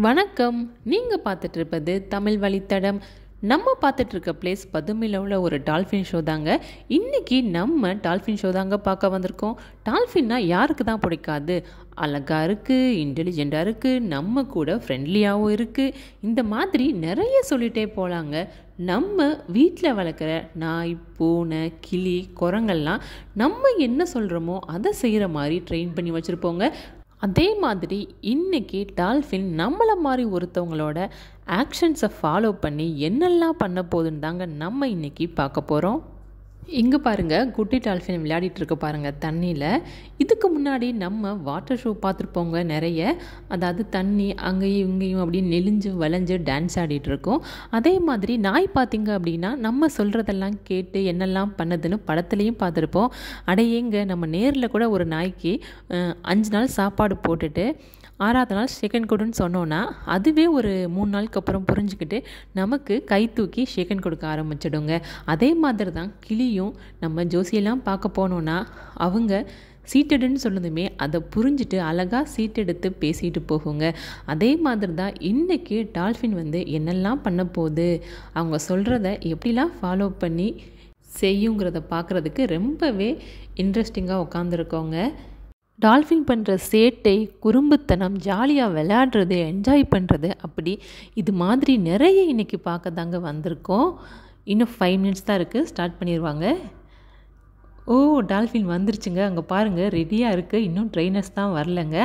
வணக்கம். நீங்கள் பார்த்துட்டு இருப்பது தமிழ் வழித்தடம். நம்ம பார்த்துட்டு இருக்க பிளேஸ் பதுமையில் உள்ள ஒரு டால்ஃபின் ஷோ தாங்க. இன்றைக்கி நம்ம டால்ஃபின் ஷோ தாங்க பார்க்க வந்திருக்கோம். டால்ஃபின்னா யாருக்கு தான் பிடிக்காது? அழகாக இருக்குது, இன்டெலிஜெண்ட்டாக இருக்குது, நம்ம கூட ஃப்ரெண்ட்லியாகவும் இருக்குது. இந்த மாதிரி நிறைய சொல்லிகிட்டே போகலாங்க. நம்ம வீட்டில் வளர்க்குற நாய், பூனை, கிளி, குரங்கெல்லாம் நம்ம என்ன சொல்கிறோமோ அதை செய்கிற மாதிரி ட்ரெயின் பண்ணி வச்சுருப்போங்க. அதே மாதிரி இன்றைக்கி டால்ஃபின் நம்மளை மாதிரி ஒருத்தவங்களோட ஆக்ஷன்ஸை ஃபாலோ பண்ணி என்னெல்லாம் பண்ண போகுதுன்னு தாங்க நம்ம இன்றைக்கி பார்க்க போகிறோம். இங்கே பாருங்கள், குட்டி டால்ஃபின் விளையாடிட்டு இருக்க பாருங்கள் தண்ணியில். இதுக்கு முன்னாடி நம்ம வாட்டர் ஷோ பார்த்துருப்போங்க நிறைய. அதாவது தண்ணி அங்கேயும் இங்கேயும் அப்படின்னு நெளிஞ்சு வளைஞ்சு டான்ஸ் ஆடிட்டுருக்கோம். அதே மாதிரி நாய் பார்த்திங்க அப்படின்னா நம்ம சொல்கிறதெல்லாம் கேட்டு என்னெல்லாம் பண்ணுதுன்னு படத்துலையும் பார்த்துருப்போம். அடையேங்க நம்ம நேரில் கூட ஒரு நாய்க்கு 5 நாள் சாப்பாடு போட்டுட்டு 6ஆவது நாள் ஷேக்கன் கொடுன்னு சொன்னோன்னா அதுவே ஒரு 3 நாளுக்கு அப்புறம் புரிஞ்சுக்கிட்டு நமக்கு கை தூக்கி ஷேக்கன் கொடுக்க ஆரம்பிச்சிடுங்க. அதே மாதிரி தான் கிளியும் நம்ம ஜோசியெல்லாம் பார்க்க போனோன்னா அவங்க சீட்டடுன்னு சொன்னதுமே அதை புரிஞ்சுட்டு அழகாக சீட்டெடுத்து பேசிட்டு போகுங்க. அதே மாதிரி தான் இன்றைக்கி டால்ஃபின் என்னெல்லாம் பண்ண போகுது, அவங்க சொல்கிறத எப்படிலாம் ஃபாலோ பண்ணி செய்யுங்கிறத பார்க்குறதுக்கு ரொம்பவே இன்ட்ரெஸ்டிங்காக உட்காந்துருக்கோங்க. டால்ஃபின் பண்ணுற சேட்டை, குறும்புத்தனம், ஜாலியாக விளையாடுறது, என்ஜாய் பண்ணுறது, அப்படி இது மாதிரி நிறைய இன்றைக்கி பார்க்க தாங்க வந்திருக்கோம். இன்னும் 5 மினிட்ஸ் தான் இருக்குது, ஸ்டார்ட் பண்ணிடுவாங்க. ஓ, டால்ஃபின் வந்துருச்சுங்க. அங்கே பாருங்கள், ரெடியாக இருக்குது. இன்னும் ட்ரெயினர்ஸ் தான் வரலைங்க.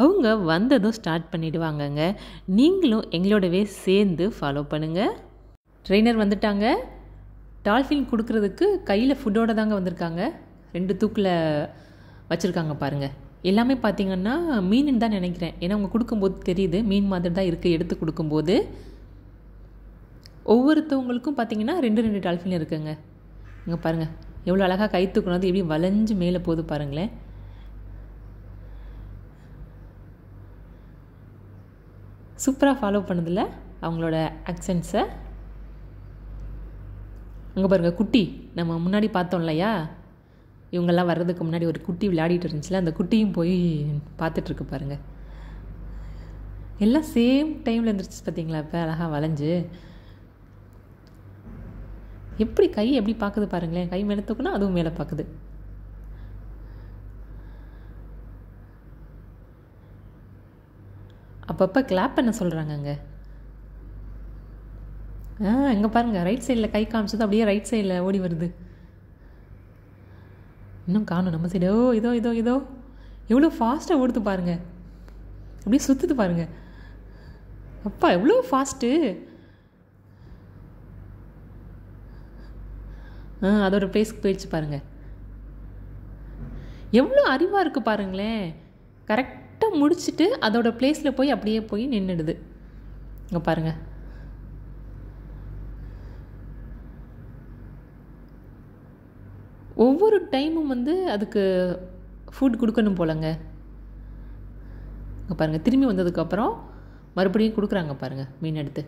அவங்க வந்ததும் ஸ்டார்ட் பண்ணிவிடுவாங்கங்க. நீங்களும் எங்களோடவே சேர்ந்து ஃபாலோ பண்ணுங்கள். ட்ரெயினர் வந்துட்டாங்க. டால்ஃபின் கொடுக்குறதுக்கு கையில் ஃபுட்டோடு தாங்க வந்திருக்காங்க. 2 தூக்கில் வச்சுருக்காங்க பாருங்கள். எல்லாமே பார்த்திங்கன்னா மீன் தான் நினைக்கிறேன். ஏன்னா அவங்க கொடுக்கும்போது தெரியுது மீன் மாதிரி தான் இருக்குது. எடுத்து கொடுக்கும்போது ஒவ்வொருத்தவங்களுக்கும் பார்த்திங்கன்னா 2 டால்ஃபின் இருக்குங்க. இங்கே பாருங்கள் எவ்வளோ அழகாக கை தூக்குனது எப்படி வளைஞ்சு மேலே போகுது பாருங்களேன். சூப்பராக ஃபாலோ பண்ணதில்ல அவங்களோட ஆக்சன்ஸை. அங்கே பாருங்கள் குட்டி, நம்ம முன்னாடி பார்த்தோம் இல்லையா, இவங்கெல்லாம் வர்றதுக்கு முன்னாடி ஒரு குட்டி விளையாடிட்டு இருந்துச்சுல, அந்த குட்டியும் போய் பார்த்துட்ருக்கு பாருங்கள். எல்லாம் சேம் டைமில் இருந்துருச்சு பார்த்தீங்களா. இப்போ அழகாக வளைஞ்சு எப்படி கை எப்படி பார்க்குது பாருங்களேன். கை மேலே தூக்குனா அதுவும் மேலே பார்க்குது. அப்பப்போ கிளாப் பண்ண சொல்கிறாங்கங்க. இங்கே பாருங்கள், ரைட் சைடில் கை காமிச்சது அப்படியே ரைட் சைடில் ஓடி வருது. இன்னும் காணும் நம்ம சைடு. ஓ, இதோ இதோ இதோ எவ்வளோ ஃபாஸ்ட்டாக ஓடுது பாருங்கள். அப்படியே சுற்றுது பாருங்கள். அப்பா எவ்வளோ ஃபாஸ்ட்டு. அதோட பிளேஸ்க்கு போயிடுச்சு பாருங்கள். எவ்வளோ அறிவாக இருக்குது பாருங்களேன். கரெக்டாக முடிச்சுட்டு அதோட பிளேஸில் போய் அப்படியே போய் நின்றுடுது. இங்கே பாருங்கள். ஒவ்வொரு டைமும் அதுக்கு ஃபுட் கொடுக்கணும் போலங்க. இங்கே பாருங்கள், திரும்பி வந்ததுக்கப்புறம் மறுபடியும் கொடுக்குறாங்க பாருங்கள் மீன் எடுத்து.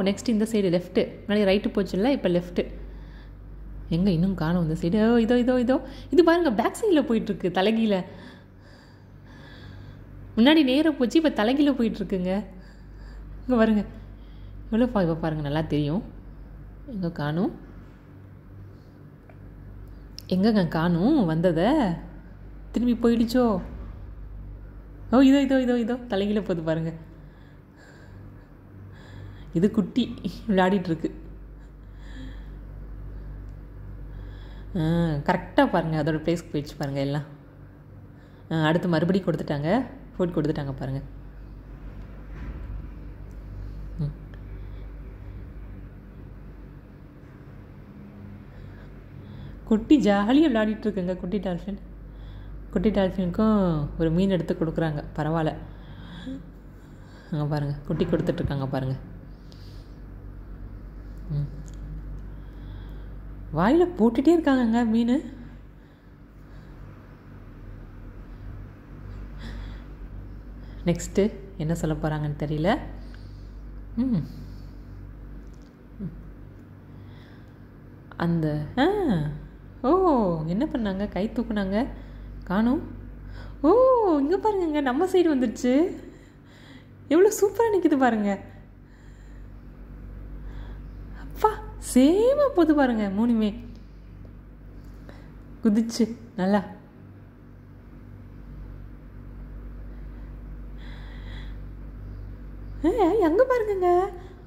நெக்ஸ்ட் இந்த சைடு லெஃப்ட்டு. முன்னாடி ரைட்டு போச்சுல்ல, இப்போ லெஃப்ட்டு. எங்கே இன்னும் காணும் இந்த சைடு. இதோ இதோ இதோ இது பாருங்கள், பேக் சைடில் போயிட்டுருக்கு தலைகீழ. முன்னாடி நேராக போச்சு, இப்போ தலைகீழ போயிட்டுருக்குங்க. இங்கே பாருங்கள் எவ்வளோ இப்போ பாருங்கள், நல்லா தெரியும். எங்கே காணும், எங்கங்க காணும் வந்ததை. திரும்பி போயிடுச்சோ. இதோ இதோ இதோ இதோ தலைகீழ போகுது பாருங்கள். இது குட்டி விளையாடிட்டுருக்கு. கரெக்டாக பாருங்கள் அதோட பிளேஸ்க்கு போயிடுச்சு பாருங்கள் எல்லாம். அடுத்து மறுபடியும் கொடுத்துட்டாங்க, ஃபுட் கொடுத்துட்டாங்க பாருங்கள். குட்டி ஜாலியாக விளையாடிட்டுருக்குங்க குட்டி டால்ஃபின். குட்டி டால்ஃபினுக்கும் ஒரு மீன் எடுத்து கொடுக்குறாங்க, பரவாயில்ல. அங்கே பாருங்கள் குட்டி கொடுத்துட்ருக்காங்க பாருங்கள். வாயில் போட்டுகிட்டே இருக்காங்கங்க மீன். நெக்ஸ்ட்டு என்ன சொல்ல போகிறாங்கன்னு தெரியல. அந்த என்ன பண்ணாங்க, கை தூக்குனாங்க, காணும். ஓ, இங்கே பாருங்க, நம்ம சைடு வந்துடுச்சு. எவ்வளோ சூப்பராக நிற்கிது பாருங்க. அப்பா சேமாக போது பாருங்க. 3மே குதிச்சு நல்லா. அங்கே பாருங்கங்க,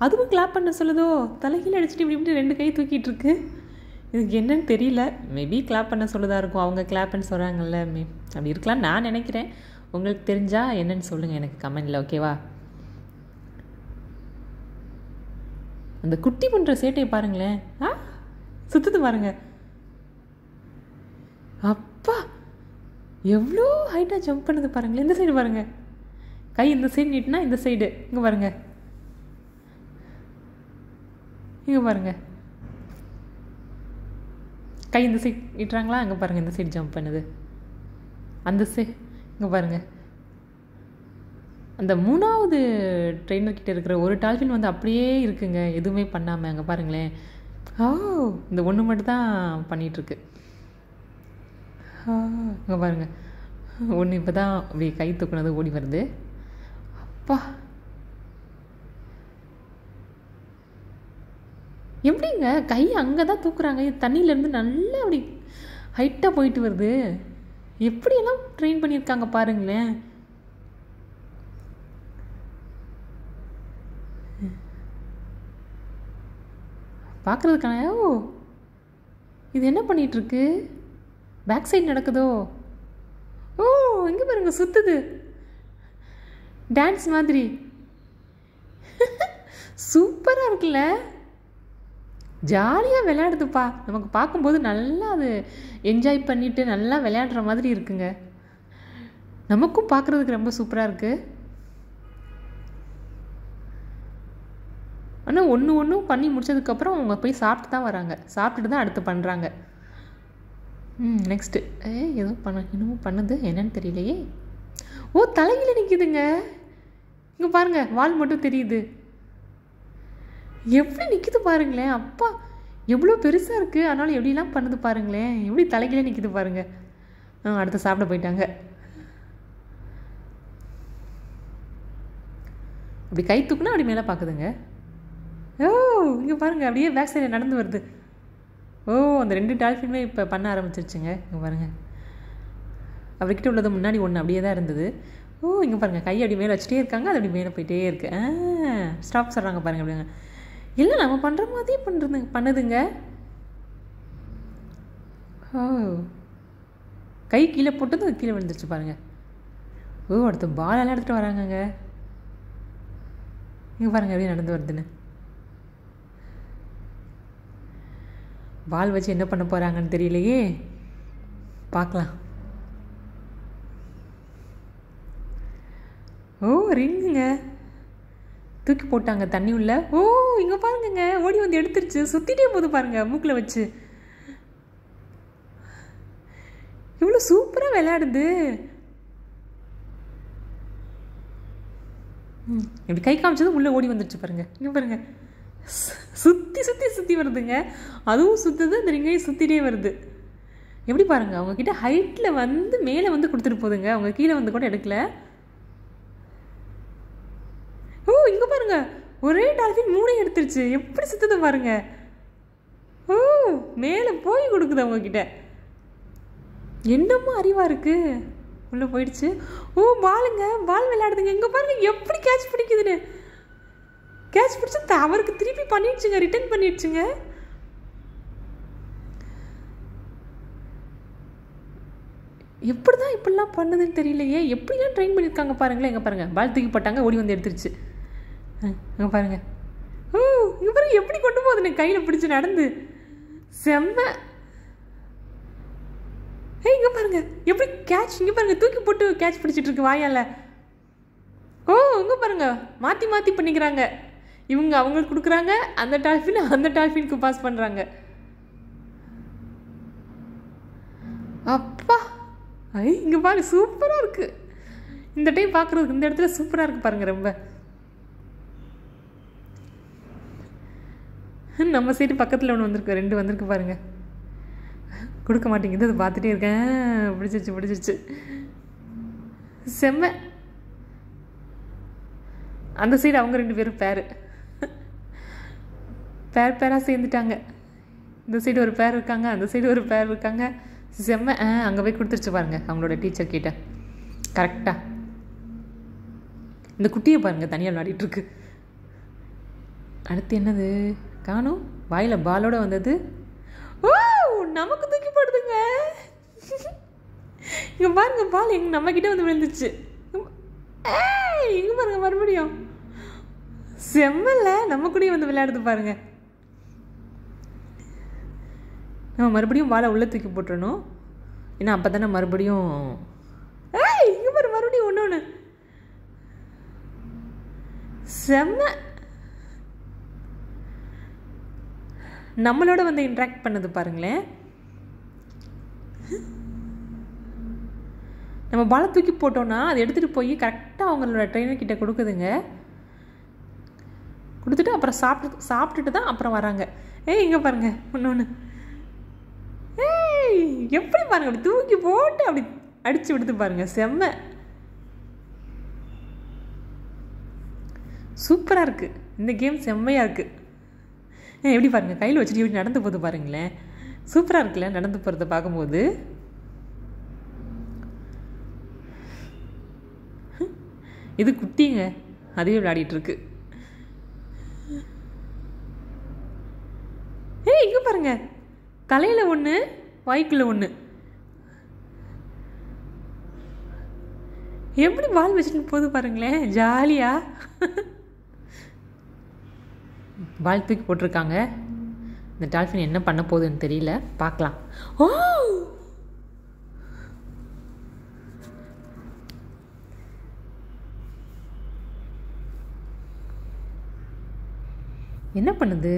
அதுவும் கிளாப் பண்ண சொல்லுதோ. தலைகீழ அடிச்சுட்டு இப்படி இப்படி 2 கை தூக்கிட்டு இருக்கு. இதுக்கு என்னன்னு தெரியல. மேபி கிளாப் பண்ண சொல்லுதா இருக்கும். அவங்க கிளாப் பண்ண சொல்கிறாங்கல்ல, அப்படி இருக்கலாம் நான் நினைக்கிறேன். உங்களுக்கு தெரிஞ்சால் என்னன்னு சொல்லுங்கள் எனக்கு கமெண்டில், ஓகேவா? அந்த குட்டி பண்ணுற சேட்டையை பாருங்களேன். சுற்றுது பாருங்க. அப்பா எவ்வளோ ஹைட்டாக ஜம்ப் பண்ணுது பாருங்களேன். இந்த சைடு பாருங்க, கை இந்த சைடு நீட்டினா இந்த சைடு. இங்கே பாருங்க, இங்கே பாருங்க, கை இந்த சைடு நீட்டுறாங்களா? அங்கே பாருங்கள், இந்த சைடு ஜம்ப் பண்ணுது. அந்த இங்கே பாருங்கள், அந்த 3வது ட்ரெயினர்கிட்ட இருக்கிற ஒரு டால்ஃபின் வந்து அப்படியே இருக்குங்க, எதுவுமே பண்ணாமல். அங்கே பாருங்களேன். இந்த ஒன்று மட்டும் தான் பண்ணிகிட்ருக்கு. இங்கே பாருங்கள், ஒன்று இப்போ தான் அப்படி கை தூக்குனது ஓடி வருது. அப்பா எப்படிங்க கை அங்கே தான் தூக்குறாங்க, தண்ணியிலேருந்து நல்லா அப்படி ஹைட்டாக போயிட்டு வருது. எப்படியெல்லாம் ட்ரெயின் பண்ணியிருக்காங்க பாருங்களேன். பார்க்குறதுக்கான இது என்ன பண்ணிகிட்ருக்கு? பேக் சைடு நடக்குதோ? இங்கே பாருங்க, சுற்றுது டான்ஸ் மாதிரி. சூப்பராக இருக்குல்ல, ஜாலியாக விளையாடுதுப்பா. நமக்கு பார்க்கும்போது நல்லா அது என்ஜாய் பண்ணிவிட்டு நல்லா விளையாடுற மாதிரி இருக்குங்க. நமக்கும் பார்க்குறதுக்கு ரொம்ப சூப்பராக இருக்குது. ஆனால் ஒன்றும் பண்ணி முடிச்சதுக்கப்புறம் அவங்க போய் சாப்பிட்டு தான் வராங்க. சாப்பிட்டுட்டு தான் அடுத்து பண்ணுறாங்க. நெக்ஸ்ட்டு ஏதோ என்னமோ பண்ணுது, என்னன்னு தெரியலையே. தலையில் நிற்கிதுங்க. இங்கே பாருங்கள், வால் மட்டும் தெரியுது. எப்படி நிற்கிது பாருங்களேன். அப்பா எவ்வளோ பெருசாக இருக்குது, அதனால எப்படிலாம் பண்ணுது பாருங்களேன். எப்படி தலைகீழே நிற்கிது பாருங்க. அடுத்து சாப்பிட போயிட்டாங்க. அப்படி கை தூக்குனா அப்படி மேலே பார்க்குதுங்க. இங்கே பாருங்கள், அப்படியே பேக் சைடில் நடந்து வருது. அந்த 2 டால்ஃபினுமே இப்போ பண்ண ஆரம்பிச்சிருச்சுங்க. இங்கே பாருங்கள், அவர்கிட்ட உள்ளது முன்னாடி ஒன்று அப்படியே தான் இருந்தது. இங்கே பாருங்கள், கை அப்படி மேலே வச்சுட்டே இருக்காங்க, அது அப்படி மேலே போயிட்டே இருக்கு. ஸ்டாப் சொல்கிறாங்க பாருங்கள். அப்படிங்க இல்லை, நம்ம பண்ணுற மாதிரி பண்ணுதுங்க. கை கீழே போட்டது அது கீழே விழுந்துருச்சு பாருங்கள். அடுத்து பாலெல்லாம் எடுத்துகிட்டு வராங்கங்க. இங்கே பாருங்கள், அப்படியே நடந்து வருதுன்னு. பால் வச்சு என்ன பண்ண போகிறாங்கன்னு தெரியலையே, பார்க்கலாம். ரிங்குங்க தூக்கி போட்டாங்க தண்ணி உள்ள. இங்கே பாருங்கங்க, ஓடி வந்து எடுத்துருச்சு. சுற்றிட்டே போகுது பாருங்க, மூக்கில் வச்சு. இவ்வளோ சூப்பராக விளையாடுது. இப்படி கை காமிச்சதும் உள்ளே ஓடி வந்துடுச்சு பாருங்க. இங்கே பாருங்க, சுற்றி வருதுங்க. அதுவும் சுற்றுது, அந்த ரிங்கையும் சுற்றிட்டே வருது. எப்படி பாருங்க, அவங்கக்கிட்ட ஹைட்டில் வந்து மேலே வந்து கொடுத்துட்டு போகுதுங்க. அவங்க கீழே வந்து கூட எடுக்கல. இங்கே பாருங்க, ஒரே டால்ஃபின் 3 எடுத்துருச்சு. எப்படி சுற்றுது பாருங்க. மேலே போய் கொடுக்குது அவங்கக்கிட்ட. என்னமோ அறிவா இருக்கு. உள்ளே போயிடுச்சு. பாலுங்க, பால் விளையாடுதுங்க. இங்கே பாருங்க எப்படி கேட்ச் பிடிக்குதுன்னு. கேட்ச் பிடிச்சா அவருக்கு திருப்பி பண்ணிடுச்சுங்க, ரிட்டர்ன் பண்ணிடுச்சுங்க. எப்படிதான் இப்படிலாம் பண்ணுதுன்னு தெரியலையே. எப்படிலாம் ட்ரெயின் பண்ணியிருக்காங்க பாருங்களேன். இங்கே பாருங்கள், பால் தூக்கி போட்டாங்க, ஓடி வந்து எடுத்துருச்சு. இங்கே பாருங்கள், இங்கே பாருங்க எப்படி கொண்டு போகுதுன்னு கையில் பிடிச்சி நடந்து. செம்ம. இங்கே பாருங்க எப்படி கேட்ச். இங்கே பாருங்க, தூக்கி போட்டு கேட்ச் பிடிச்சிட்டு இருக்கு வாயால். இங்கே பாருங்க, மாற்றி மாற்றி பண்ணிக்கிறாங்க. இவங்க அவங்களுக்கு கொடுக்குறாங்க, அந்த டால்ஃபினுக்கு பாஸ் பண்ணுறாங்க. அப்பா இங்கே பாருங்க, சூப்பராக இருக்குது. இந்த டைம் பார்க்குறதுக்கு இந்த இடத்துல சூப்பராக இருக்குது பாருங்க. ரொம்ப நம்ம சைடு பக்கத்தில் ஒன்று வந்திருக்கு, 2 வந்திருக்கு பாருங்க. கொடுக்க மாட்டேங்குது, அதை பார்த்துட்டே இருக்கேன். பிடிச்சிருச்சு. செம்ம. அந்த சைடு அவங்க 2 பேரும் பேராக சேர்ந்துட்டாங்க. இந்த சைடு ஒரு பேர் இருக்காங்க, அந்த சைடு ஒரு பேர் இருக்காங்க. செம்ம. அங்கே போய் கொடுத்துருச்சு பாருங்க அவங்களோட டீச்சர் கிட்ட கரெக்டாக. இந்த குட்டியை பாருங்கள் தனியாக விளையாடிட்டுருக்கு. அடுத்து என்னது காணும்? வாயில் பாலோட வந்தது. ஓ, நமக்கு தூக்கி போடுதுங்க. இங்கே பாருங்க, பால் நம்மக்கிட்ட வந்து விழுந்துச்சு. இங்கே பாருங்க மறுபடியும் செம்மல்ல, நம்ம கூடயே வந்து விளையாடுது பாருங்க. நம்ம மறுபடியும் பாலை உள்ளே தூக்கி போட்டுறணும். ஏன்னா அப்போ தானே மறுபடியும் இங்கே பாரு மறுபடியும் ஒன்று செம்ம. நம்மளோட வந்து இன்ட்ராக்ட் பண்ணது பாருங்களேன். நம்ம பாலை தூக்கி போட்டோன்னா அதை எடுத்துகிட்டு போய் கரெக்டாக அவங்களோட ட்ரெயினர் கிட்ட கொடுக்குதுங்க. கொடுத்துட்டு அப்புறம் சாப்பிட்டுட்டு தான் அப்புறம் வராங்க. இங்கே பாருங்க ஒன்று எப்படி பாருங்க, அப்படி தூக்கி போட்டு அப்படி அடிச்சு விடுத்து பாருங்க. செம்ம சூப்பராக இருக்குது இந்த கேம், செம்மையாக இருக்குது. எப்படி பாருங்க கையில் வச்சுட்டு எப்படி நடந்து போகுது பாருங்களேன். சூப்பராக இருக்குல்ல நடந்து போகிறத பார்க்கும்போது. இது குட்டிங்க, அதுவே விளையாடிட்டுருக்கு. இங்கே பாருங்க தலையில் ஒன்று வாய்க்குள்ள ஒன்று. எப்படி பால் வச்சுட்டு போகுது பாருங்களேன் ஜாலியா. பால் தூக்கி போட்டிருக்காங்க. இந்த டால்ஃபின் என்ன பண்ண போகுதுன்னு தெரியல, பார்க்கலாம். ஓ, என்ன பண்ணுது?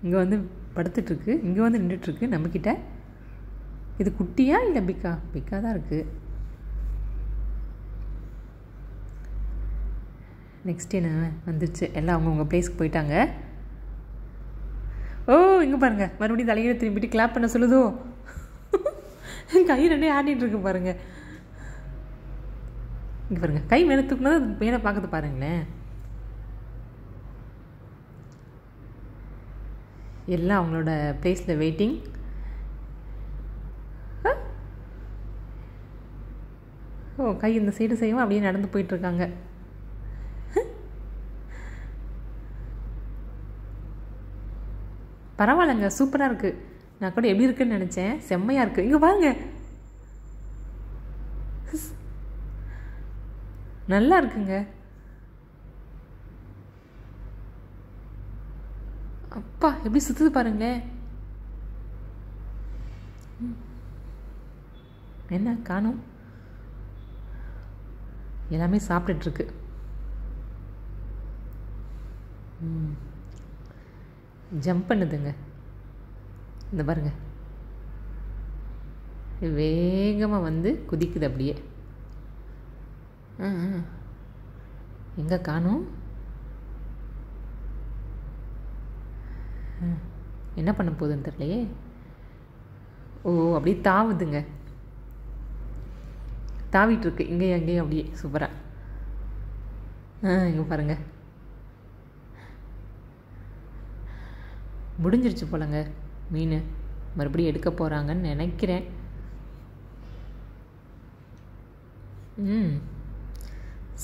இங்கே வந்து படுத்துட்ருக்கு, இங்கே வந்து நின்றுட்டுருக்கு நம்மக்கிட்ட. இது குட்டியா இல்லை பிக்கா? பிக்கா தான் இருக்குது. நெக்ஸ்ட் என்ன வந்துருச்சு, எல்லாம் அவங்கவுங்க பிளேஸ்க்கு போயிட்டாங்க. ஓ, இங்கே பாருங்கள் மறுபடியும் தலையில திரும்பிட்டு கிளாப் பண்ண சொல்லுதோ. கை 2 ஆடிட்டுருக்கு பாருங்க. இங்கே பாருங்க கை மேலே தூக்குனது அது மேலே பார்க்குது பாருங்களேன். எல்லாம் அவங்களோட பிளேஸில் வெயிட்டிங். ஓ, கை இந்த சைடு செய்வோம் அப்படியே நடந்து போயிட்டுருக்காங்க. பரவாயில்லைங்க, சூப்பராக இருக்குது. நான் கூட எப்படி இருக்குன்னு நினச்சேன், செம்மையாக இருக்குது. இங்கே பாருங்க நல்லா இருக்குங்க. அப்பா எப்படி சுற்றுது பாருங்களேன். என்ன காணும்? எல்லாமே சாப்பிட்டுட்ருக்கு. ஜம்ப் பண்ணுதுங்க. இந்த பாருங்க வேகமாக வந்து குதிக்குது அப்படியே. எங்கே காணும்? என்ன பண்ண போகுதுன்னு தெரியலையே. ஓ, அப்படியே தாவுதுங்க, தாவிட்டுருக்கு இங்கேயும் அங்கேயும் அப்படியே சூப்பராக. இங்கே பாருங்க முடிஞ்சிருச்சு போலங்க மீன். மறுபடியும் எடுக்க போகிறாங்கன்னு நினைக்கிறேன்.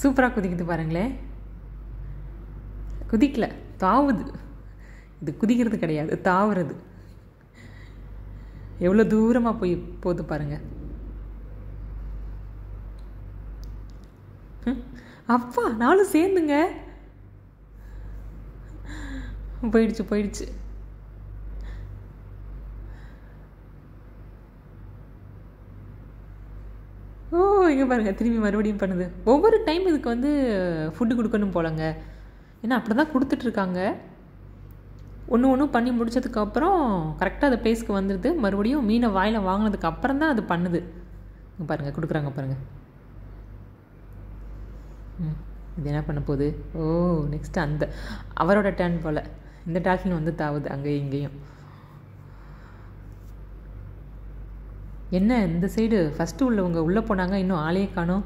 சூப்பராக குதிக்குது பாருங்களேன். குதிக்கல, தாவுது. இது குதிக்கிறது கிடையாது, தாவுறது. எவ்வளோ தூரமாக போகுது பாருங்க. அப்பா நானும் சேர்ந்துங்க. போயிடுச்சு. ஓ, இங்கே பாருங்க திரும்பி மறுபடியும் பண்ணுது. ஒவ்வொரு டைம் இதுக்கு வந்து ஃபுட்டு கொடுக்கணும் போலங்க. ஏன்னா அப்படி தான் கொடுத்துட்ருக்காங்க. ஒன்று பண்ணி முடிச்சதுக்கப்புறம் கரெக்டாக அது பிளேஸ்க்கு வந்துடுது. மறுபடியும் மீனை வாயில் வாங்கினதுக்கு அப்புறம் தான் அது பண்ணுது. இங்கே பாருங்கள் கொடுக்குறாங்க பாருங்கள். இது என்ன பண்ண போகுது? ஓ, நெக்ஸ்ட்டு அவரோட டர்ன் போல். இந்த டால்ஃபின் வந்து தாவுது அங்கேயும் இங்கேயும். என்ன இந்த சைடு ஃபஸ்ட்டு உள்ளவங்க உள்ளே போனாங்க, இன்னும் ஆளையே காணோம்.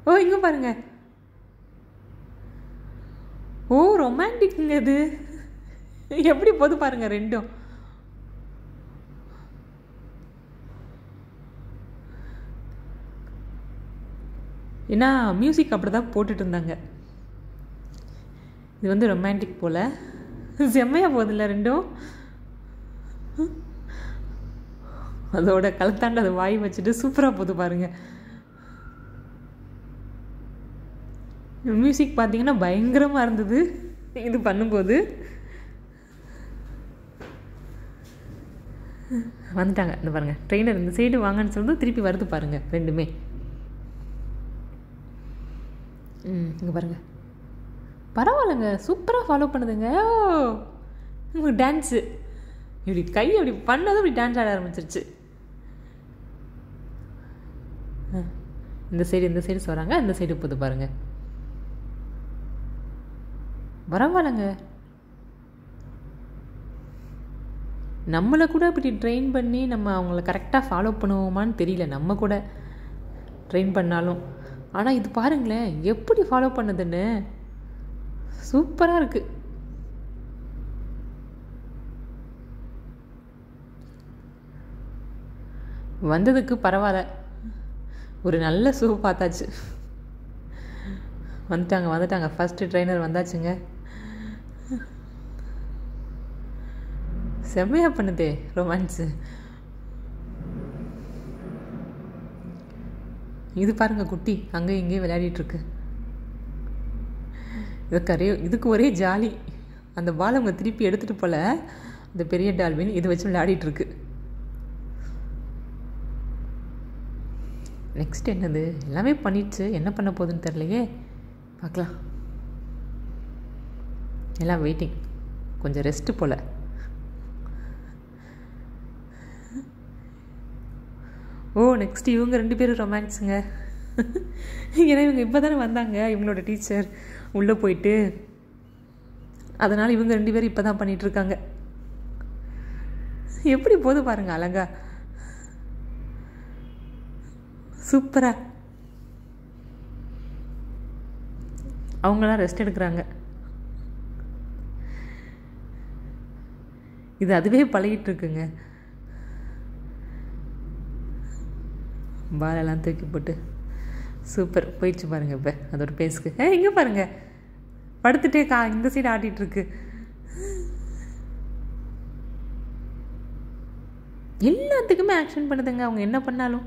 ஓ, இங்கே பாருங்க ஓ ரொமான்டிக்குங்க இது. எப்படி போது பாருங்க ரெண்டும். ஏன்னா மியூசிக் அப்படி தான் போட்டுட்டு இருந்தாங்க. இது வந்து ரொமான்டிக் போல். செம்மையாக போகுதில்ல ரெண்டும். அதோட கலத்தாண்டு அதை வாய் வச்சுட்டு சூப்பராக போகுது பாருங்க. மியூசிக் பார்த்தீங்கன்னா பயங்கரமாக இருந்தது இது பண்ணும்போது. வந்துட்டாங்க இந்த பாருங்கள். ட்ரெயினர் இந்த சைடு வாங்கன்னு சொல்லிட்டு திருப்பி வருது பாருங்கள் ரெண்டுமே. இங்கே பாருங்கள், பரவாயில்லைங்க, சூப்பராக ஃபாலோ பண்ணுதுங்க. உங்களுக்கு டான்ஸு இப்படி கை அப்படி பண்ணதும் இப்படி டான்ஸ் ஆட ஆரம்பிச்சிருச்சு. இந்த சைடு சொல்கிறாங்க, இந்த சைடு போது பாருங்கள். பரவாயில்லைங்க, நம்மளை கூட இப்படி ட்ரெயின் பண்ணி நம்ம அவங்கள கரெக்டாக ஃபாலோ பண்ணுவோமான்னு தெரியல. நம்ம கூட ட்ரெயின் பண்ணாலும். ஆனால் இது பாருங்களேன் எப்படி ஃபாலோ பண்ணுதுன்னு. சூப்பராக இருக்குது. வந்ததுக்கு பரவாயில்ல, ஒரு நல்ல ஷோ பார்த்தாச்சு. வந்துட்டாங்க ஃபஸ்ட்டு ட்ரெயினர் வந்தாச்சுங்க. செம்மையாக பண்ணுதே ரொமான்ஸு. இது பாருங்கள் குட்டி அங்கே இங்கேயும் விளையாடிட்டுருக்கு. இதுக்கு ஒரே ஜாலி. அந்த பால் அவங்க திருப்பி எடுத்துகிட்டு போல அந்த பெரிய டால்பின் இதை வச்சு விளையாடிட்டுருக்கு. நெக்ஸ்ட் என்னது, எல்லாமே பண்ணிடுச்சு, என்ன பண்ண போகுதுன்னு தெரியலையே. பார்க்கலாம். எல்லாம் வெயிட்டிங், கொஞ்சம் ரெஸ்ட்டு போல். ஓ நெக்ஸ்ட் இவங்க 2 பேரும் ரொமான்ஸுங்க. ஏன்னா இவங்க இப்போ தானே வந்தாங்க, இவங்களோட டீச்சர் உள்ளே போயிட்டு, அதனால் இவங்க 2 பேரும் இப்போ தான் பண்ணிகிட்ருக்காங்க. எப்படி போது பாருங்கள் அழகா, சூப்பராக. அவங்களாம் ரெஸ்ட் எடுக்கிறாங்க. இது அதுவே பழகிட்டுருக்குங்க. பாலெல்லாம் தூக்கி போட்டு சூப்பர் போயிடுச்சு பாருங்கள். இப்போ அதோட பேஸுக்கு இங்கே பாருங்கள் படுத்துட்டே இந்த சைடு ஆட்டிகிட்ருக்கு. எல்லாத்துக்குமே ஆக்ஷன் பண்ணுதுங்க அவங்க என்ன பண்ணாலும்.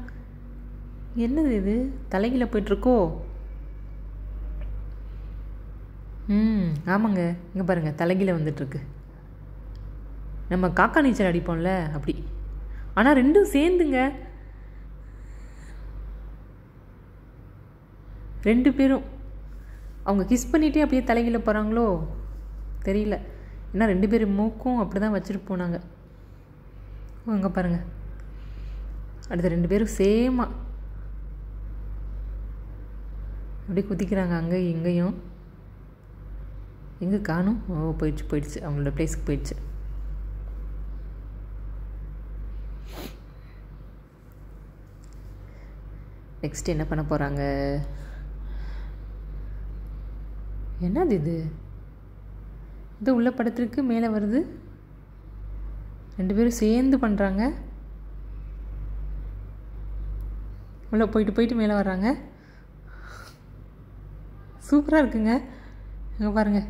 என்னது இது, தலைகீழ போயிட்டுருக்கோ? ஆமாங்க, இங்கே பாருங்கள் தலைகீழ வந்துட்டுருக்கு. நம்ம காக்கா நீச்சல் அடிப்போம்ல அப்படி. ஆனால் ரெண்டும் சேர்ந்துங்க, 2 பேரும் அவங்க கிஸ் பண்ணிகிட்டே அப்படியே தலைகீழ போகிறாங்களோ தெரியல. ஏன்னா 2 பேரும் மூக்கும் அப்படி தான் வச்சுட்டு போனாங்க. அங்கே பாருங்கள் அடுத்த 2 பேரும் சேமாக அப்படியே குதிக்கிறாங்க அங்கேயும் இங்கேயும். எங்கே காணும்? ஓ போயிடுச்சு அவங்களோட பிளேஸ்க்கு போயிடுச்சு. நெக்ஸ்ட் என்ன பண்ண போகிறாங்க? என்னது இது உள்ள படத்திற்கு மேலே வருது. 2 பேரும் சேர்ந்து பண்ணுறாங்க. உள்ள போயிட்டு மேலே வர்றாங்க. சூப்பராக இருக்குங்க. இங்கே பாருங்க,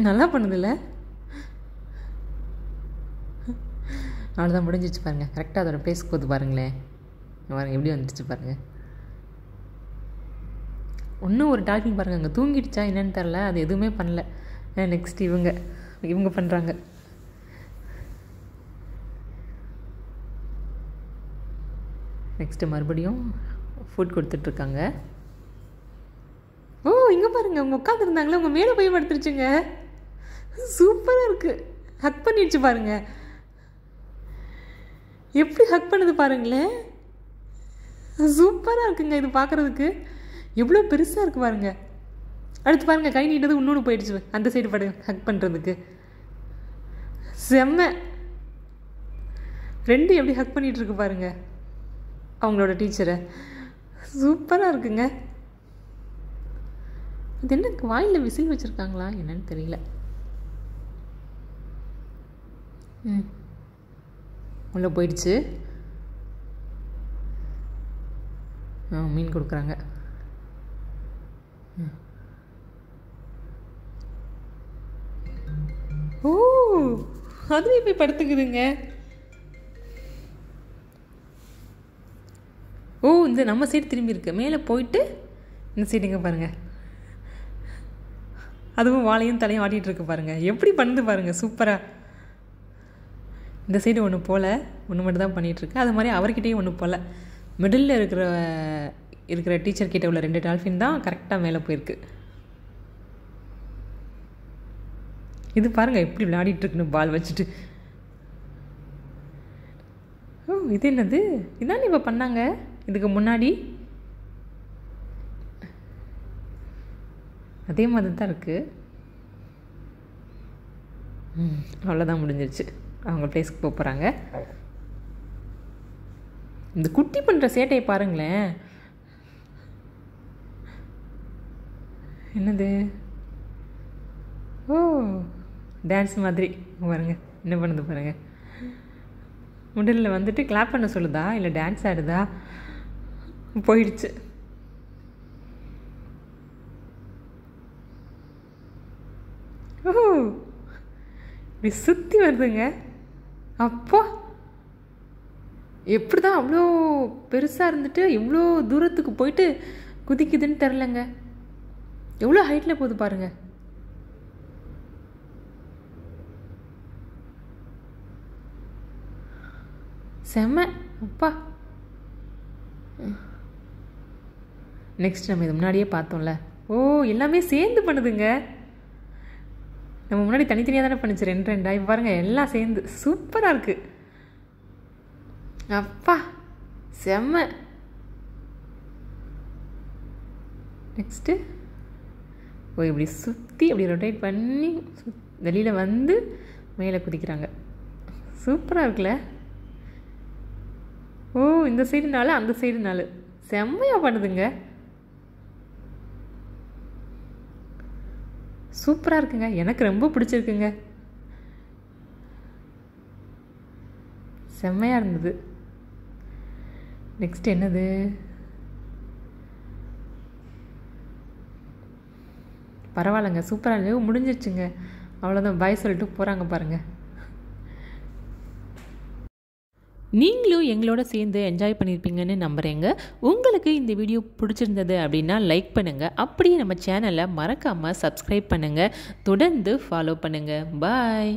நல்லா பண்ணுதில்ல? அவ்வளோதான் முடிஞ்சிச்சு பாருங்கள். கரெக்டாக அதோட பிளேஸ்க்கு போது பாருங்களேன். பாருங்கள் எப்படி வந்துடுச்சு பாருங்கள். இன்னும் ஒரு டால்ஃபின் பாருங்கள் அங்கே தூங்கிடுச்சா என்னன்னு தெரில, அது எதுவுமே பண்ணல. நெக்ஸ்ட் இவங்க பண்ணுறாங்க. நெக்ஸ்ட்டு மறுபடியும் ஃபுட் கொடுத்துட்ருக்காங்க. ஓ இங்கே பாருங்கள் அவங்க உட்காந்துருந்தாங்களே, உங்கள் மேலே போய் படுத்துருச்சுங்க. சூப்பராக இருக்குது. ஹக் பண்ணிடுச்சு பாருங்கள். எப்படி ஹக் பண்ணுது பாருங்களேன். சூப்பராக இருக்குங்க இது பார்க்குறதுக்கு. எவ்வளோ பெருசாக இருக்குது பாருங்கள். அடுத்து பாருங்கள் கை நீட்டது இன்னொன்று போயிடுச்சு அந்த சைடு படு ஹக் பண்ணுறதுக்கு. செம்ம. 2 எப்படி ஹக் பண்ணிகிட்ருக்கு பாருங்கள். அவங்களோட டீச்சரை. சூப்பராக இருக்குங்க. அது என்ன வாயில் விசில் வச்சுருக்காங்களா என்னன்னு தெரியல. உள்ளே போயிடுச்சு. மீன் கொடுக்குறாங்க. ஓ, அதுவே போய் படுத்துக்குதுங்க. ஓ, இந்த நம்ம சைடு திரும்பி இருக்கு. மேலே போயிட்டு இந்த சைடுங்க பாருங்கள். அதுவும் வாழையும் தலையும் ஆட்டிகிட்டு இருக்கு பாருங்கள். எப்படி பண்ணுது பாருங்கள், சூப்பராக. இந்த சைடு ஒன்று போல் ஒன்று மட்டும் தான் பண்ணிகிட்ருக்கு. அது மாதிரி அவர்கிட்டையும் ஒன்று போல். மிடில் இருக்கிற டீச்சர்கிட்ட உள்ள 2 டால்ஃபின் தான் கரெக்டாக மேலே போயிருக்கு. இது பாருங்கள் எப்படி விளையாடிட்டுருக்குன்னு பால் வச்சுட்டு. ஓ, இது என்னது? இதான் இப்போ பண்ணாங்க இதுக்கு முன்னாடி. அதே மாதிரி தான் இருக்குது. அவ்வளோதான், முடிஞ்சிருச்சு. அவங்க பிளேஸ்க்கு போக போகிறாங்க. இந்த குட்டி பண்ணுற சேட்டையை பாருங்களேன். என்னது? ஓ, டான்ஸ் மாதிரி பாருங்க என்ன பண்ணுது பாருங்கள். முடியல வந்துட்டு கிளாப் பண்ண சொல்லுதா இல்லை டான்ஸ் ஆடுதா? போயிடுச்சு. ஓ, இப்படி சுற்றி வருதுங்க. அப்போ எப்படி தான் அவ்வளோ பெருசாக இருந்துட்டு இவ்வளோ தூரத்துக்கு போயிட்டு குதிக்குதுன்னு தெரிலங்க. எவ்வளோ ஹைட்டில் போகுது பாருங்க. செம்ம. அப்பா, நெக்ஸ்ட் நம்ம இது முன்னாடியே பார்த்தோம்ல. ஓ, எல்லாமே சேர்ந்து பண்ணுதுங்க. நம்ம முன்னாடி தனித்தனியாக தானே பண்ணிச்சு 2 இப்போ பாருங்கள் எல்லாம் சேர்ந்து சூப்பராக இருக்குது. அப்பா, செம்ம. நெக்ஸ்ட்டு ஓ, இப்படி சுற்றி இப்படி ரொட்டேட் பண்ணி வெளியில் வந்து மேலே குதிக்கிறாங்க. சூப்பராக இருக்குல்ல? ஓ, இந்த சைடு 4 அந்த சைடு 4 செம்மையாக பண்ணுதுங்க. சூப்பராக இருக்குங்க. எனக்கு ரொம்ப பிடிச்சிருக்குங்க. செம்மையாக இருந்தது. நெக்ஸ்ட் என்னது? பரவாயில்லைங்க, சூப்பராக இருந்தது. முடிஞ்சிருச்சுங்க. அவ்வளோதான், பாய் சொல்லிட்டு போகிறாங்க பாருங்கள். நீங்களும் எங்களோட சேர்ந்து என்ஜாய் பண்ணியிருப்பீங்கன்னு நம்புகிறேங்க. உங்களுக்கு இந்த வீடியோ பிடிச்சிருந்தது அப்படின்னா லைக் பண்ணுங்கள். அப்படியே நம்ம சேனலை மறக்காமல் சப்ஸ்கிரைப் பண்ணுங்கள். தொடர்ந்து ஃபாலோ பண்ணுங்கள். பாய்.